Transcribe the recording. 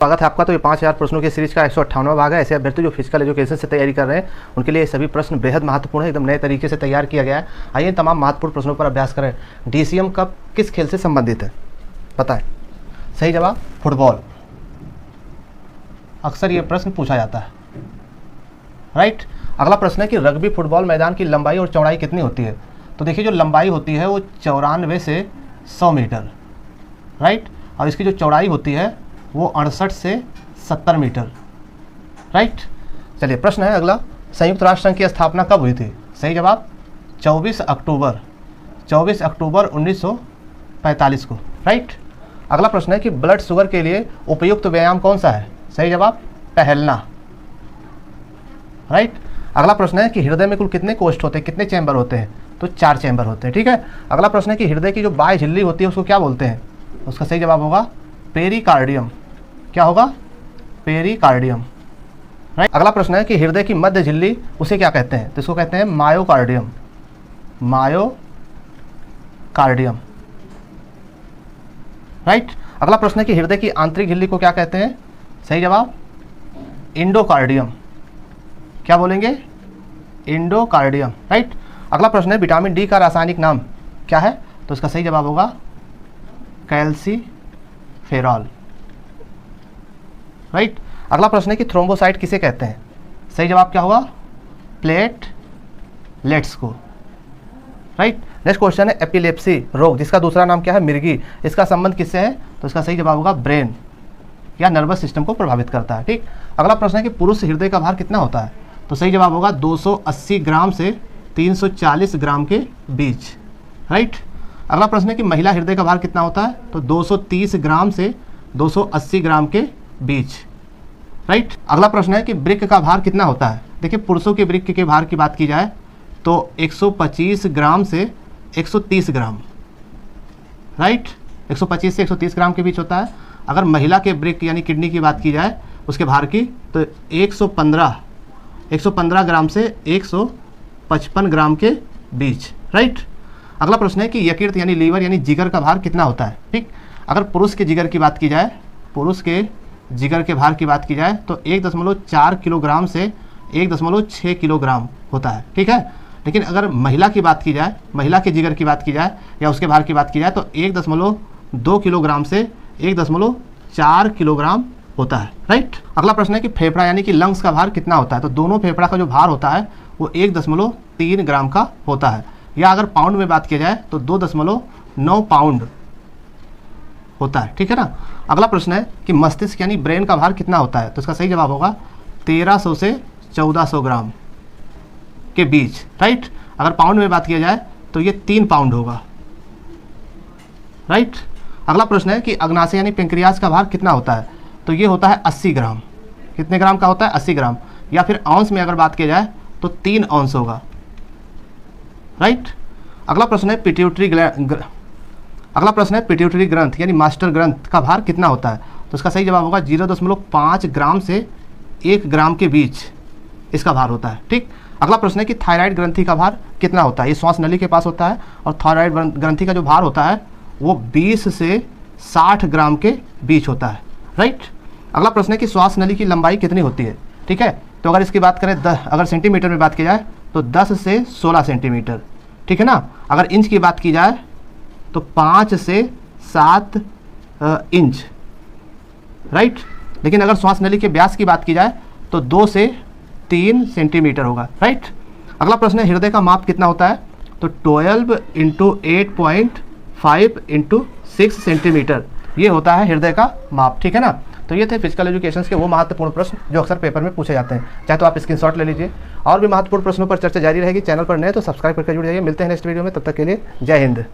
स्वागत है आपका। तो ये 5000 प्रश्नों की सीरीज का 158वां भाग है। ऐसे अभ्यर्थी जो फिजिकल एजुकेशन से तैयारी कर रहे हैं उनके लिए सभी प्रश्न बेहद महत्वपूर्ण है, एकदम नए तरीके से तैयार किया गया है। आइए तमाम महत्वपूर्ण प्रश्नों पर अभ्यास करें। डीसीएम कप किस खेल से संबंधित है, बताएं। सही जवाब फुटबॉल। अक्सर ये प्रश्न पूछा जाता है, राइट। अगला प्रश्न है कि रग्बी फुटबॉल मैदान की लंबाई और चौड़ाई कितनी होती है। तो देखिए जो लंबाई होती है वो 94 से 100 मीटर, राइट, और इसकी जो चौड़ाई होती है वो 68 से 70 मीटर, राइट। चलिए प्रश्न है अगला, संयुक्त राष्ट्र संघ की स्थापना कब हुई थी। सही जवाब 24 अक्टूबर 1945 को, राइट। अगला प्रश्न है कि ब्लड शुगर के लिए उपयुक्त व्यायाम कौन सा है। सही जवाब टहलना, राइट। अगला प्रश्न है कि हृदय में कुल कितने कोष्ठ होते हैं, कितने चैम्बर होते हैं। तो 4 चैम्बर होते हैं, ठीक है। अगला प्रश्न है कि हृदय की जो बाह्य झिल्ली होती है उसको क्या बोलते हैं। उसका सही जवाब होगा पेरिकार्डियम। क्या होगा, पेरिकार्डियम, राइट। अगला प्रश्न है कि हृदय की मध्य झिल्ली उसे क्या कहते हैं। तो इसको कहते हैं मायोकार्डियम, मायोकार्डियम, राइट। अगला प्रश्न है कि हृदय की आंतरिक झिल्ली को क्या कहते हैं। सही जवाब इंडोकार्डियम। क्या बोलेंगे, इंडोकार्डियम, राइट। अगला प्रश्न है विटामिन डी का रासायनिक नाम क्या है। तो इसका सही जवाब होगा कैल्सीफेरॉल, राइट। अगला प्रश्न है कि थ्रोम्बोसाइट किसे कहते हैं। सही जवाब क्या होगा, प्लेटलेट्स को, राइट। नेक्स्ट क्वेश्चन है एपिलेप्सी रोग जिसका दूसरा नाम क्या है, मिर्गी, इसका संबंध किससे है। तो इसका सही जवाब होगा ब्रेन या नर्वस सिस्टम को प्रभावित करता है, ठीक। अगला प्रश्न है कि पुरुष हृदय का भार कितना होता है। तो सही जवाब होगा 280 ग्राम से 340 ग्राम के बीच, राइट। अगला प्रश्न है कि महिला हृदय का भार कितना होता है। तो 230 ग्राम से 280 ग्राम के बीच, राइट। अगला प्रश्न है कि वृक्क का भार कितना होता है। देखिए पुरुषों के वृक्क के भार की बात की जाए तो 125 ग्राम से 130 ग्राम, राइट, 125 से 130 ग्राम के बीच होता है। अगर महिला के वृक्क यानी किडनी की बात की जाए उसके भार की तो 115 ग्राम से 155 ग्राम के बीच, राइट। अगला प्रश्न है कि यकृत यानी लीवर यानी जिगर का भार कितना होता है, ठीक। अगर पुरुष के जिगर की बात की जाए, पुरुष के जिगर के भार की बात की जाए तो 1.4 किलोग्राम से 1.6 किलोग्राम होता है, ठीक है। लेकिन अगर महिला की बात की जाए, महिला के जिगर की बात की जाए या उसके भार की बात की जाए तो 1.2 किलोग्राम से 1.4 किलोग्राम होता है, राइट। अगला प्रश्न है कि फेफड़ा यानी कि लंग्स का भार कितना होता है। तो दोनों फेफड़ा का जो भार होता है वो 1.3 ग्राम का होता है, या अगर पाउंड में बात की जाए तो 2.9 पाउंड होता है, ठीक है ना। अगला प्रश्न है कि मस्तिष्क यानी ब्रेन का भार कितना होता है। तो इसका सही जवाब होगा 1300 से 1400 ग्राम के बीच, राइट। अगर पाउंड में बात किया जाए तो ये 3 पाउंड होगा, राइट। अगला प्रश्न है कि अग्नाशय यानी पेंक्रियाज का भार कितना होता है। तो ये होता है 80 ग्राम। कितने ग्राम का होता है, 80 ग्राम, या फिर आउंस में अगर बात की जाए तो 3 आउंस होगा, राइट। अगला प्रश्न है पिट्यूटरी ग्रंथ यानी मास्टर ग्रंथ का भार कितना होता है। तो इसका सही जवाब होगा 0.5 ग्राम से 1 ग्राम के बीच इसका भार होता है, ठीक। अगला प्रश्न है कि थायराइड ग्रंथि का भार कितना होता है। ये श्वास नली के पास होता है और थायराइड ग्रंथि का जो भार होता है वो 20 से 60 ग्राम के बीच होता है, राइट। अगला प्रश्न है कि श्वास नली की लंबाई कितनी होती है, ठीक है। तो अगर इसकी बात करें अगर सेंटीमीटर में बात की जाए तो 10 से 16 सेंटीमीटर, ठीक है ना। अगर इंच की बात की जाए तो 5 से 7 इंच, राइट। लेकिन अगर श्वास नली के व्यास की बात की जाए तो 2 से 3 सेंटीमीटर होगा, राइट। अगला प्रश्न है हृदय का माप कितना होता है। तो 12 × 8.5 × 6 सेंटीमीटर ये होता है हृदय का माप, ठीक है ना। तो ये थे फिजिकल एजुकेशन के वो महत्वपूर्ण प्रश्न जो अक्सर पेपर में पूछे जाते हैं। चाहे तो आप स्क्रीनशॉट ले लीजिए। और भी महत्वपूर्ण प्रश्नों पर चर्चा जारी रहेगी। चैनल पर नए तो सब्सक्राइब करके जुड़ जाइए। मिलते हैं नेक्स्ट वीडियो में, तब तक के लिए जय हिंद।